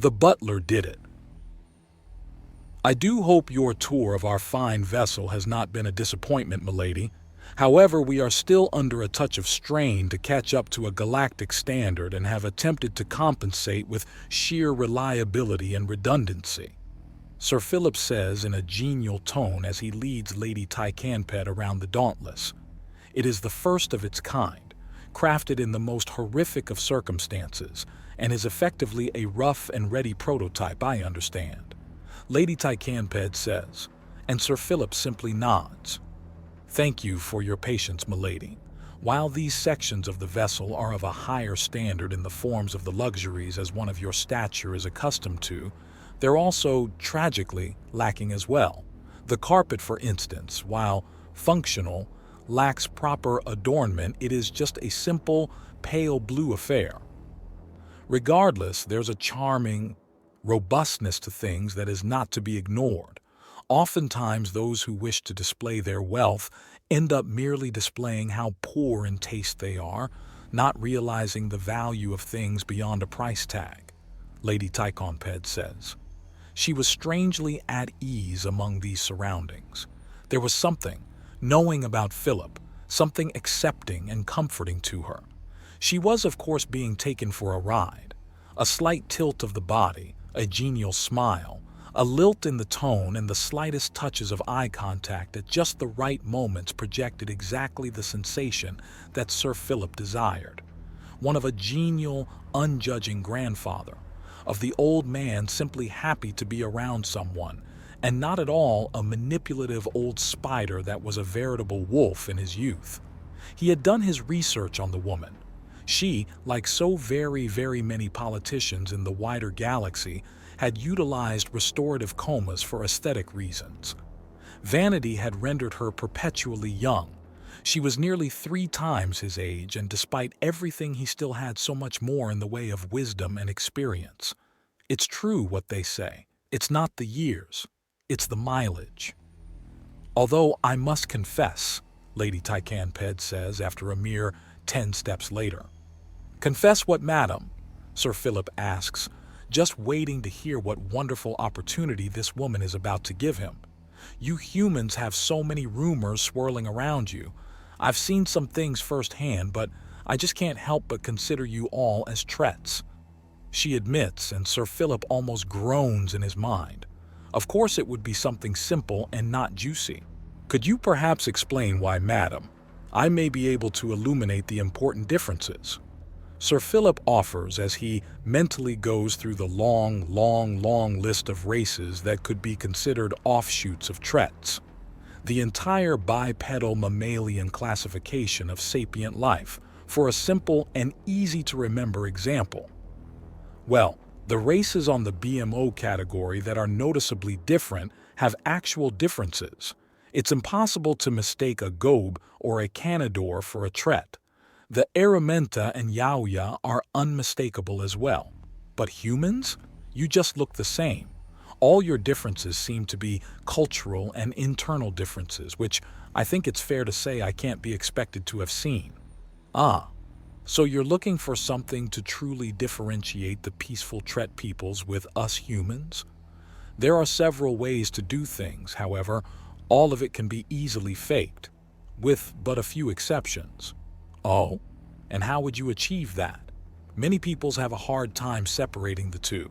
The butler did it. I do hope your tour of our fine vessel has not been a disappointment, milady. However, we are still under a touch of strain to catch up to a galactic standard and have attempted to compensate with sheer reliability and redundancy. Sir Philip says in a genial tone as he leads Lady Tycanped around the Dauntless. It is the first of its kind, crafted in the most horrific of circumstances, and is effectively a rough and ready prototype, I understand. Lady Tycanped says, and Sir Philip simply nods. Thank you for your patience, milady. While these sections of the vessel are of a higher standard in the forms of the luxuries as one of your stature is accustomed to, they're also, tragically, lacking as well. The carpet, for instance, while functional, lacks proper adornment. It is just a simple, pale blue affair. Regardless, there's a charming robustness to things that is not to be ignored. Oftentimes, those who wish to display their wealth end up merely displaying how poor in taste they are, not realizing the value of things beyond a price tag, Lady Tycanped says. She was strangely at ease among these surroundings. There was something, knowing about Philip, something accepting and comforting to her. She was, of course, being taken for a ride. A slight tilt of the body, a genial smile, a lilt in the tone, and the slightest touches of eye contact at just the right moments projected exactly the sensation that Sir Philip desired. One of a genial, unjudging grandfather, of the old man simply happy to be around someone, and not at all a manipulative old spider that was a veritable wolf in his youth. He had done his research on the woman. She, like so very, very many politicians in the wider galaxy, had utilized restorative comas for aesthetic reasons. Vanity had rendered her perpetually young. She was nearly 3 times his age, and despite everything he still had so much more in the way of wisdom and experience. It's true what they say. It's not the years, it's the mileage. Although I must confess, Lady Tycanped says after a mere 10 steps later. Confess what, madam? Sir Philip asks, just waiting to hear what wonderful opportunity this woman is about to give him. You humans have so many rumors swirling around you. I've seen some things firsthand, but I just can't help but consider you all as threats. She admits, and Sir Philip almost groans in his mind. Of course it would be something simple and not juicy. Could you perhaps explain why, madam? I may be able to illuminate the important differences. Sir Philip offers as he mentally goes through the long list of races that could be considered offshoots of threats. The entire bipedal mammalian classification of sapient life, for a simple and easy-to-remember example. Well, the races on the BMO category that are noticeably different have actual differences. It's impossible to mistake a gobe or a canador for a tret. The Aramenta and Yaoya are unmistakable as well. But humans? You just look the same. All your differences seem to be cultural and internal differences, which I think it's fair to say I can't be expected to have seen. Ah, so you're looking for something to truly differentiate the peaceful Tret peoples with us humans? There are several ways to do things, however, all of it can be easily faked, with but a few exceptions. Oh, and how would you achieve that? Many peoples have a hard time separating the two.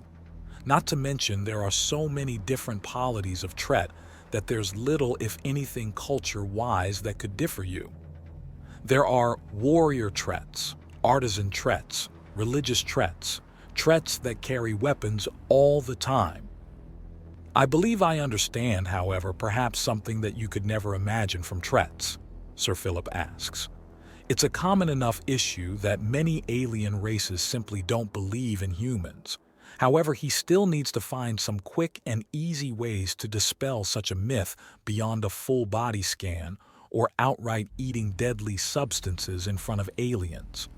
Not to mention there are so many different polities of Tret that there's little, if anything, culture-wise that could differ you. There are warrior Trets, artisan Trets, religious Trets, Trets that carry weapons all the time. I believe I understand, however, perhaps something that you could never imagine from Trets, Sir Philip asks. It's a common enough issue that many alien races simply don't believe in humans. However, he still needs to find some quick and easy ways to dispel such a myth beyond a full body scan or outright eating deadly substances in front of aliens.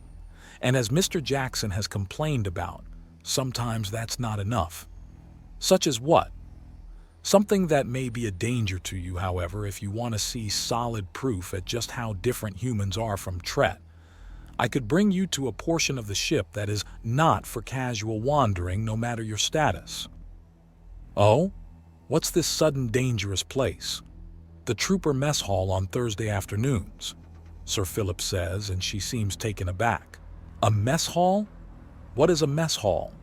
And as Mr. Jackson has complained about, sometimes that's not enough. Such as what? Something that may be a danger to you, however, if you want to see solid proof at just how different humans are from Tret. I could bring you to a portion of the ship that is not for casual wandering, no matter your status." "Oh? What's this sudden dangerous place?" "The trooper mess hall on Thursday afternoons," Sir Philip says, and she seems taken aback. "A mess hall? What is a mess hall?"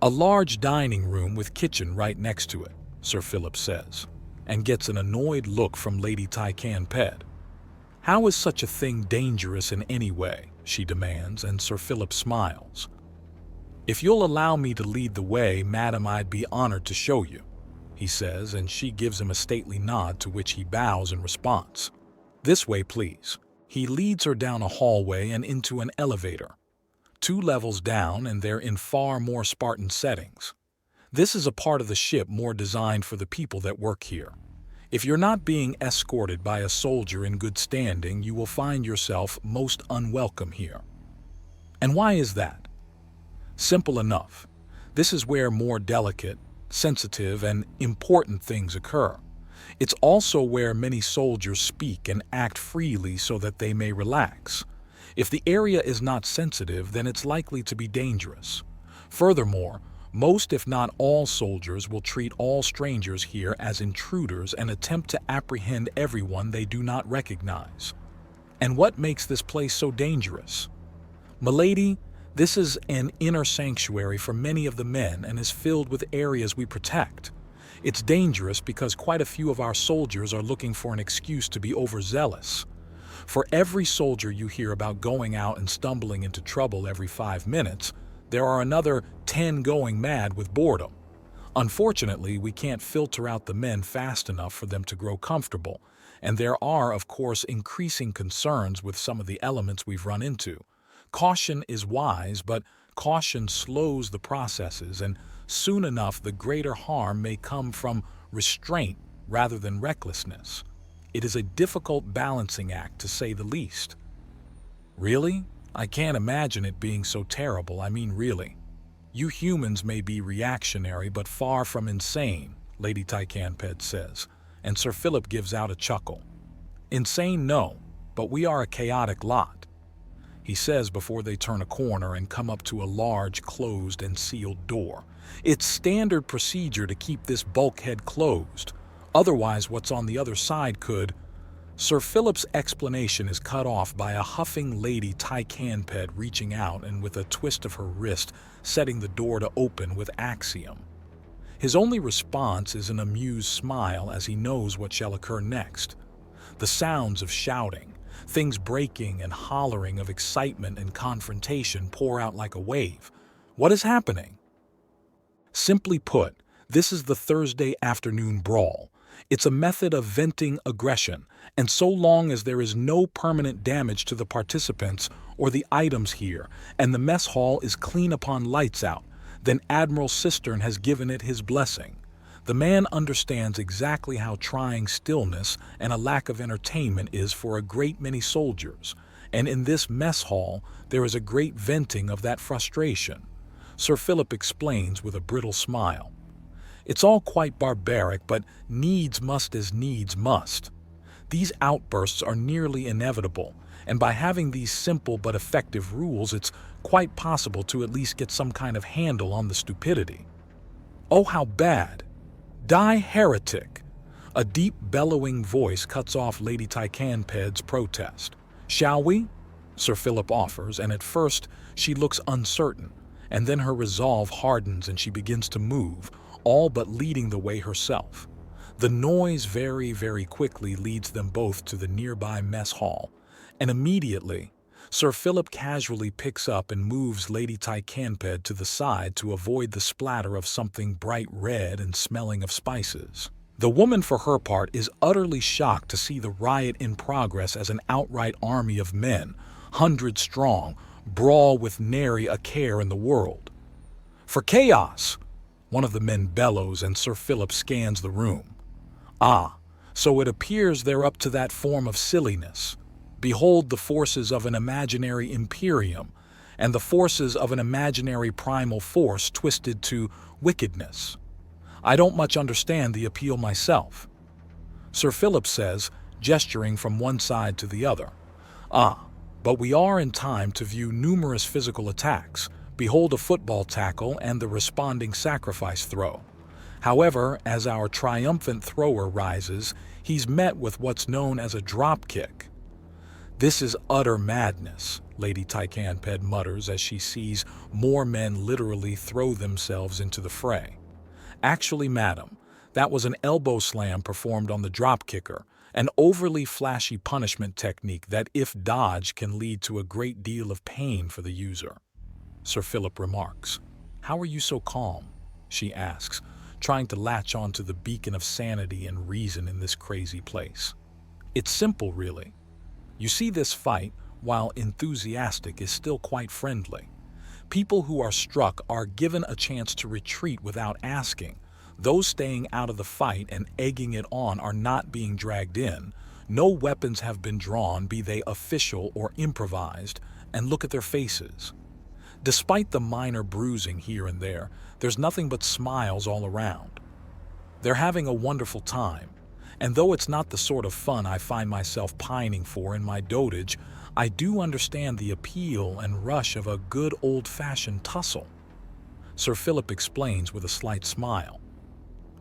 "A large dining room with kitchen right next to it," Sir Philip says, and gets an annoyed look from Lady Tycanped. "How is such a thing dangerous in any way?" she demands, and Sir Philip smiles. "If you'll allow me to lead the way, madam, I'd be honored to show you," he says, and she gives him a stately nod to which he bows in response. "This way, please." He leads her down a hallway and into an elevator. 2 levels down, and they're in far more Spartan settings. This is a part of the ship more designed for the people that work here. If you're not being escorted by a soldier in good standing, you will find yourself most unwelcome here. And why is that? Simple enough. This is where more delicate, sensitive, and important things occur. It's also where many soldiers speak and act freely so that they may relax. If the area is not sensitive, then it's likely to be dangerous. Furthermore, most if not all soldiers will treat all strangers here as intruders and attempt to apprehend everyone they do not recognize. And what makes this place so dangerous? Milady, this is an inner sanctuary for many of the men and is filled with areas we protect. It's dangerous because quite a few of our soldiers are looking for an excuse to be overzealous. For every soldier you hear about going out and stumbling into trouble every 5 minutes, there are another 10 going mad with boredom. Unfortunately, we can't filter out the men fast enough for them to grow comfortable, and there are, of course, increasing concerns with some of the elements we've run into. Caution is wise, but caution slows the processes, and soon enough the greater harm may come from restraint rather than recklessness. It is a difficult balancing act, to say the least. Really? I can't imagine it being so terrible. I mean, really. You humans may be reactionary, but far from insane, Lady Tycanped says, and Sir Philip gives out a chuckle. Insane, no, but we are a chaotic lot, he says before they turn a corner and come up to a large closed and sealed door. It's standard procedure to keep this bulkhead closed. Otherwise, what's on the other side could... Sir Philip's explanation is cut off by a huffing Lady Tycanped reaching out and with a twist of her wrist setting the door to open with axiom. His only response is an amused smile as he knows what shall occur next. The sounds of shouting, things breaking and hollering of excitement and confrontation pour out like a wave. What is happening? Simply put, this is the Thursday afternoon brawl. It's a method of venting aggression, and so long as there is no permanent damage to the participants or the items here, and the mess hall is clean upon lights out, then Admiral Cistern has given it his blessing. The man understands exactly how trying stillness and a lack of entertainment is for a great many soldiers, and in this mess hall there is a great venting of that frustration. Sir Philip explains with a brittle smile. It's all quite barbaric, but needs must as needs must. These outbursts are nearly inevitable, and by having these simple but effective rules, it's quite possible to at least get some kind of handle on the stupidity. Oh, how bad! Die, heretic! A deep, bellowing voice cuts off Lady Tycanped's protest. Shall we? Sir Philip offers, and at first she looks uncertain, and then her resolve hardens and she begins to move, all but leading the way herself. The noise very, very quickly leads them both to the nearby mess hall, and immediately Sir Philip casually picks up and moves Lady Tycanped to the side to avoid the splatter of something bright red and smelling of spices. The woman, for her part, is utterly shocked to see the riot in progress as an outright army of men, 100 strong, brawl with nary a care in the world. For chaos! One of the men bellows, and Sir Philip scans the room. Ah, so it appears they're up to that form of silliness. Behold the forces of an imaginary imperium, and the forces of an imaginary primal force twisted to wickedness. I don't much understand the appeal myself. Sir Philip says, gesturing from one side to the other. Ah, But we are in time to view numerous physical attacks. Behold a football tackle and the responding sacrifice throw. However, as our triumphant thrower rises, he's met with what's known as a drop kick. This is utter madness, Lady Tycanped mutters as she sees more men literally throw themselves into the fray. Actually, madam, that was an elbow slam performed on the drop kicker, an overly flashy punishment technique that, if dodged, can lead to a great deal of pain for the user. Sir Philip remarks. How are you so calm? She asks, trying to latch onto the beacon of sanity and reason in this crazy place. It's simple, really. You see, this fight, while enthusiastic, is still quite friendly. People who are struck are given a chance to retreat without asking. Those staying out of the fight and egging it on are not being dragged in. No weapons have been drawn, be they official or improvised, and look at their faces. Despite the minor bruising here and there, there's nothing but smiles all around. They're having a wonderful time, and though it's not the sort of fun I find myself pining for in my dotage, I do understand the appeal and rush of a good old-fashioned tussle. Sir Philip explains with a slight smile.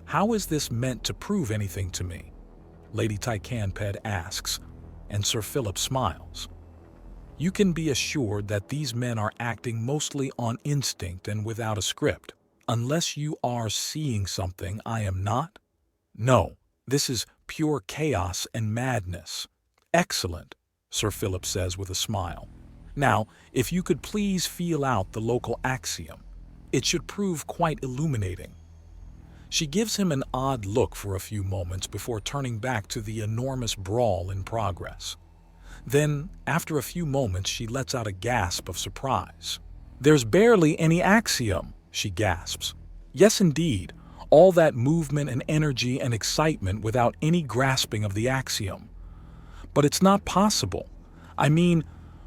How is this meant to prove anything to me? Lady Tycanped asks, and Sir Philip smiles. You can be assured that these men are acting mostly on instinct and without a script. Unless you are seeing something I am not? No, this is pure chaos and madness. Excellent, Sir Philip says with a smile. Now, if you could please feel out the local axiom, it should prove quite illuminating. She gives him an odd look for a few moments before turning back to the enormous brawl in progress. Then, after a few moments, she lets out a gasp of surprise. There's barely any axiom, she gasps. Yes, indeed, all that movement and energy and excitement without any grasping of the axiom. But it's not possible. I mean,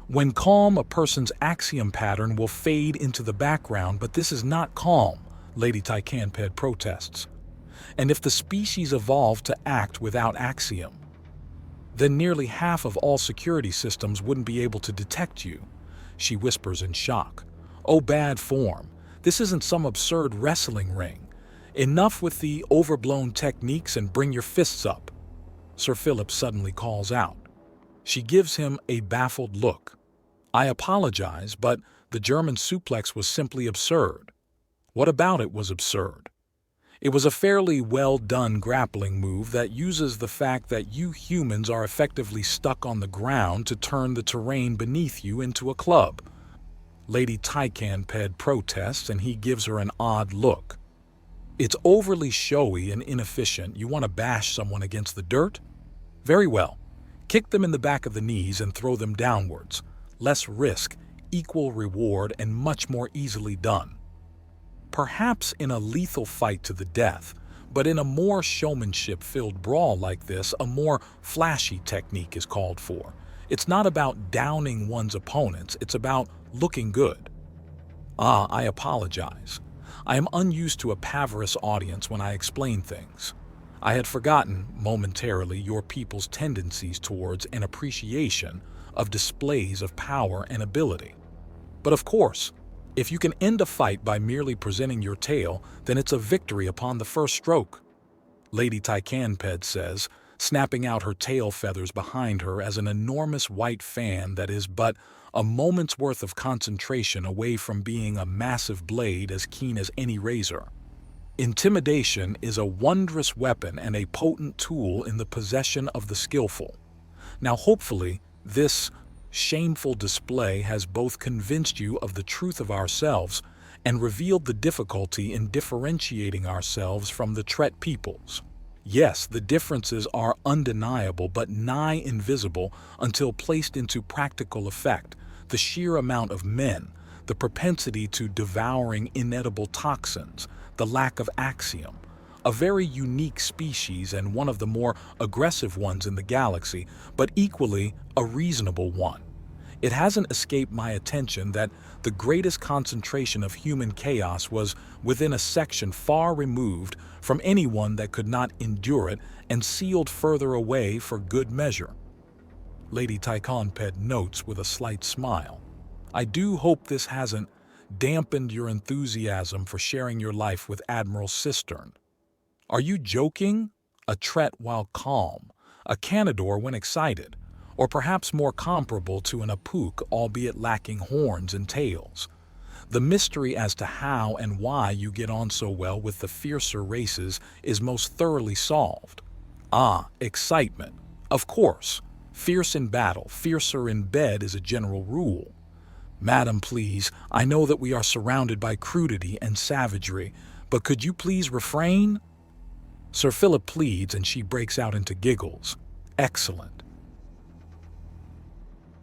when calm, a person's axiom pattern will fade into the background, but this is not calm, Lady Tycanped protests. And if the species evolved to act without axiom, then nearly half of all security systems wouldn't be able to detect you, she whispers in shock. Oh, bad form. This isn't some absurd wrestling ring. Enough with the overblown techniques and bring your fists up, Sir Philip suddenly calls out. She gives him a baffled look. I apologize, but the German suplex was simply absurd. What about it was absurd? It was a fairly well-done grappling move that uses the fact that you humans are effectively stuck on the ground to turn the terrain beneath you into a club. Lady Tycanped protests, and he gives her an odd look. It's overly showy and inefficient. You want to bash someone against the dirt? Very well. Kick them in the back of the knees and throw them downwards. Less risk, equal reward, and much more easily done. Perhaps in a lethal fight to the death, but in a more showmanship-filled brawl like this, a more flashy technique is called for. It's not about downing one's opponents, it's about looking good. I apologize. I am unused to a pavorous audience when I explain things. I had forgotten, momentarily, your people's tendencies towards an appreciation of displays of power and ability. But of course, if you can end a fight by merely presenting your tail, then it's a victory upon the first stroke, Lady Tycanped says, snapping out her tail feathers behind her as an enormous white fan that is but a moment's worth of concentration away from being a massive blade as keen as any razor. Intimidation is a wondrous weapon and a potent tool in the possession of the skillful. Now hopefully, this shameful display has both convinced you of the truth of ourselves and revealed the difficulty in differentiating ourselves from the Tret peoples. Yes, the differences are undeniable but nigh invisible until placed into practical effect. The sheer amount of men, the propensity to devouring inedible toxins, the lack of axiom, a very unique species and one of the more aggressive ones in the galaxy, but equally a reasonable one. It hasn't escaped my attention that the greatest concentration of human chaos was within a section far removed from anyone that could not endure it and sealed further away for good measure. Lady Tyconped notes with a slight smile. I do hope this hasn't dampened your enthusiasm for sharing your life with Admiral Cistern. Are you joking? A Tret while calm, a Canador when excited, or perhaps more comparable to an Apuk, albeit lacking horns and tails. The mystery as to how and why you get on so well with the fiercer races is most thoroughly solved. Ah, excitement. Of course. Fierce in battle, fiercer in bed is a general rule. Madam, please, I know that we are surrounded by crudity and savagery, but could you please refrain? Sir Philip pleads, and she breaks out into giggles. Excellent.